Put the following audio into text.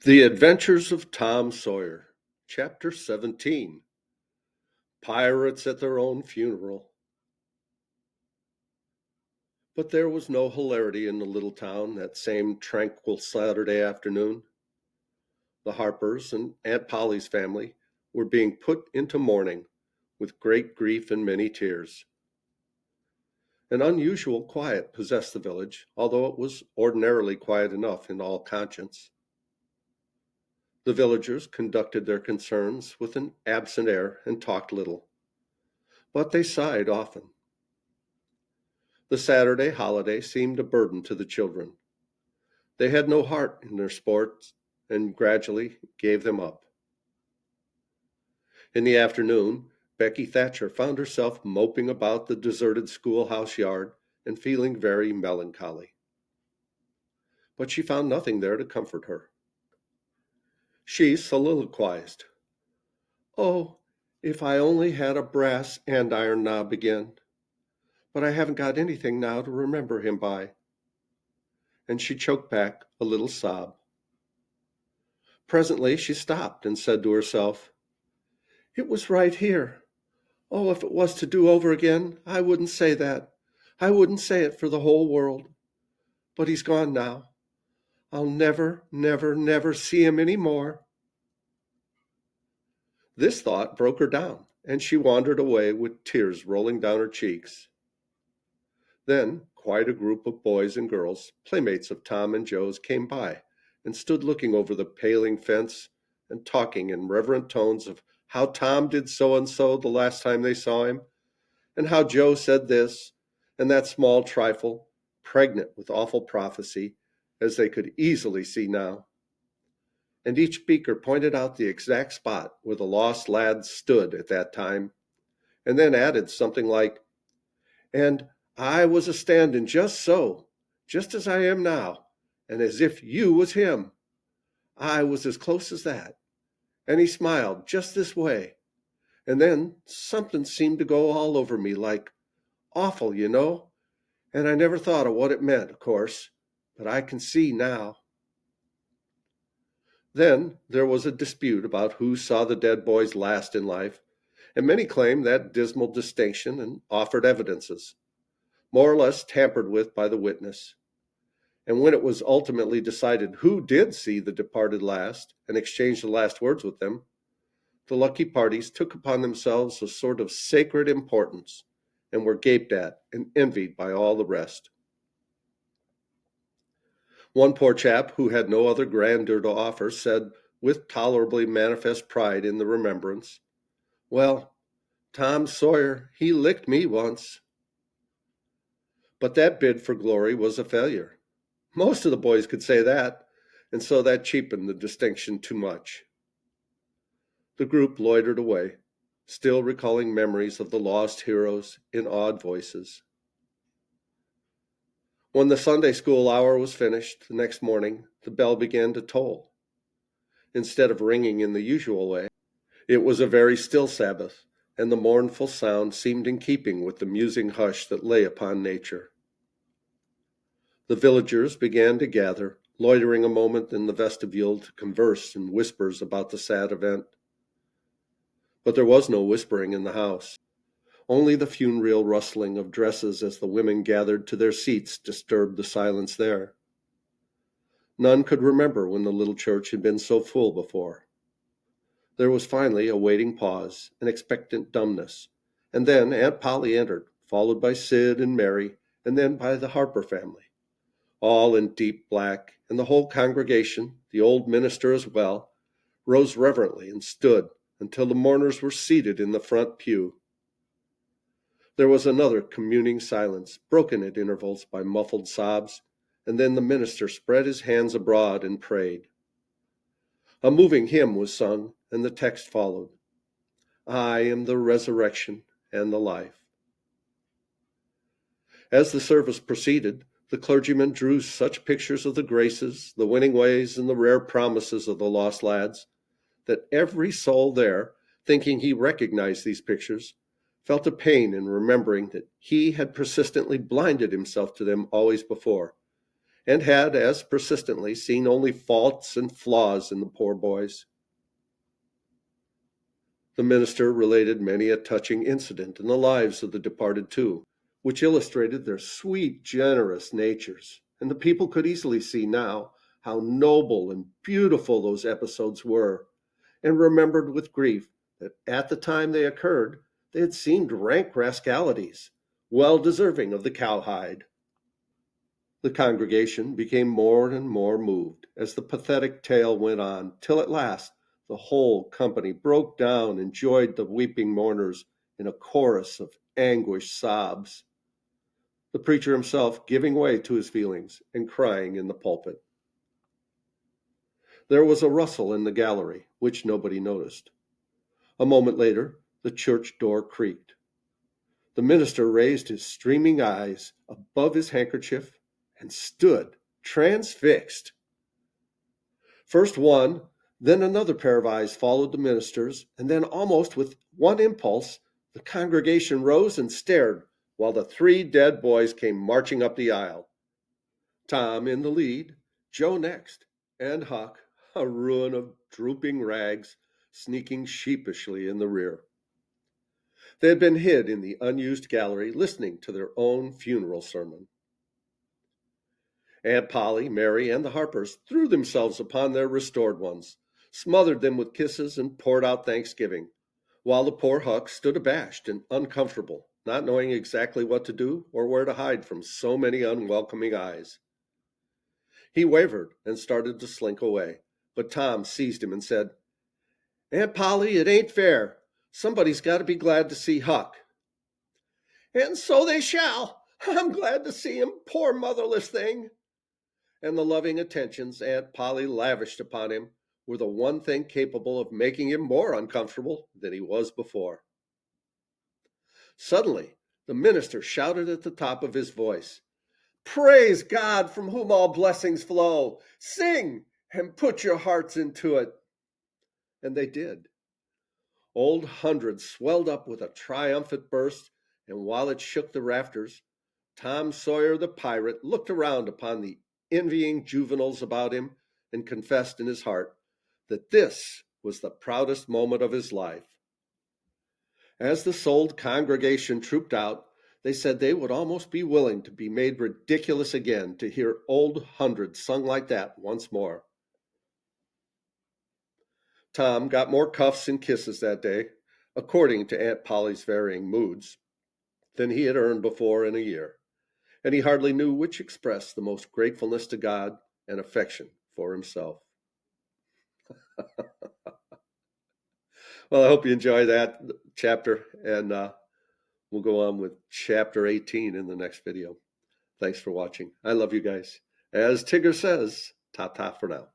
The Adventures of Tom Sawyer, Chapter 17. Pirates at Their Own Funeral. But there was no hilarity in the little town that same tranquil Saturday afternoon. The Harpers and Aunt Polly's family were being put into mourning, with great grief and many tears. An unusual quiet possessed the village, although it was ordinarily quiet enough in all conscience. The villagers conducted their concerns with an absent air and talked little, but they sighed often. The Saturday holiday seemed a burden to the children. They had no heart in their sports and gradually gave them up. In the afternoon, Becky Thatcher found herself moping about the deserted schoolhouse yard and feeling very melancholy. But she found nothing there to comfort her. She soliloquized, "Oh, if I only had a brass andiron knob again! But I haven't got anything now to remember him by." And she choked back a little sob. Presently she stopped and said to herself, "It was right here. Oh, if it was to do over again, I wouldn't say that. I wouldn't say it for the whole world. But he's gone now. I'll never, never, never see him any more." This thought broke her down, and she wandered away with tears rolling down her cheeks. Then quite a group of boys and girls, playmates of Tom and Joe's, came by and stood looking over the paling fence and talking in reverent tones of how Tom did so and so the last time they saw him, and how Joe said this and that small trifle, pregnant with awful prophecy, as they could easily see now. And each speaker pointed out the exact spot where the lost lad stood at that time, and then added something like, "And I was a standing just so, just as I am now, and as if you was him. I was as close as that, and he smiled just this way, and then something seemed to go all over me like awful, and I never thought of what it meant, of course, but I can see now." Then there was a dispute about who saw the dead boys last in life, and many claimed that dismal distinction and offered evidences, more or less tampered with by the witness. And when it was ultimately decided who did see the departed last and exchange the last words with them, the lucky parties took upon themselves a sort of sacred importance and were gaped at and envied by all the rest. One poor chap who had no other grandeur to offer said, with tolerably manifest pride in the remembrance, "Well, Tom Sawyer, he licked me once." But that bid for glory was a failure. Most of the boys could say that, and so that cheapened the distinction too much. The group loitered away, still recalling memories of the lost heroes in awed voices. When the Sunday school hour was finished the next morning, the bell began to toll. Instead of ringing in the usual way, it was a very still Sabbath, and the mournful sound seemed in keeping with the musing hush that lay upon nature. The villagers began to gather, loitering a moment in the vestibule to converse in whispers about the sad event. But there was no whispering in the house. Only the funereal rustling of dresses as the women gathered to their seats disturbed the silence there. None could remember when the little church had been so full before. There was finally a waiting pause, an expectant dumbness, and then Aunt Polly entered, followed by Sid and Mary, and then by the Harper family, all in deep black, and the whole congregation, the old minister as well, rose reverently and stood until the mourners were seated in the front pew. There was another communing silence, broken at intervals by muffled sobs, and then the minister spread his hands abroad and prayed. A moving hymn was sung, and the text followed, "I am the resurrection and the life." As the service proceeded, the clergyman drew such pictures of the graces, the winning ways, and the rare promises of the lost lads, that every soul there, thinking he recognized these pictures, felt a pain in remembering that he had persistently blinded himself to them always before, and had as persistently seen only faults and flaws in the poor boys. The minister related many a touching incident in the lives of the departed two, which illustrated their sweet, generous natures, and the people could easily see now how noble and beautiful those episodes were, and remembered with grief that at the time they occurred they had seemed rank rascalities, well deserving of the cowhide. The congregation became more and more moved as the pathetic tale went on, till at last the whole company broke down and joined the weeping mourners in a chorus of anguished sobs, the preacher himself giving way to his feelings and crying in the pulpit. There was a rustle in the gallery, which nobody noticed. A moment later, the church door creaked. The minister raised his streaming eyes above his handkerchief and stood transfixed. First one, then another pair of eyes followed the minister's, and then almost with one impulse, the congregation rose and stared while the three dead boys came marching up the aisle. Tom in the lead, Joe next, and Huck, a ruin of drooping rags, sneaking sheepishly in the rear. They had been hid in the unused gallery, listening to their own funeral sermon. Aunt Polly, Mary, and the Harpers threw themselves upon their restored ones, smothered them with kisses, and poured out thanksgiving, while the poor Huck stood abashed and uncomfortable, not knowing exactly what to do or where to hide from so many unwelcoming eyes. He wavered and started to slink away, but Tom seized him and said, "Aunt Polly, it ain't fair. Somebody's got to be glad to see Huck." "And so they shall. I'm glad to see him, poor motherless thing." And the loving attentions Aunt Polly lavished upon him were the one thing capable of making him more uncomfortable than he was before. Suddenly, the minister shouted at the top of his voice, "Praise God, from whom all blessings flow! Sing and put your hearts into it." And they did. Old Hundred swelled up with a triumphant burst, and while it shook the rafters, Tom Sawyer the pirate looked around upon the envying juveniles about him and confessed in his heart that this was the proudest moment of his life. As the souled congregation trooped out, they said they would almost be willing to be made ridiculous again to hear Old Hundred sung like that once more. Tom got more cuffs and kisses that day, according to Aunt Polly's varying moods, than he had earned before in a year, and he hardly knew which expressed the most gratefulness to God and affection for himself. Well, I hope you enjoy that chapter, and we'll go on with chapter 18 in the next video. Thanks for watching. I love you guys. As Tigger says, ta-ta for now.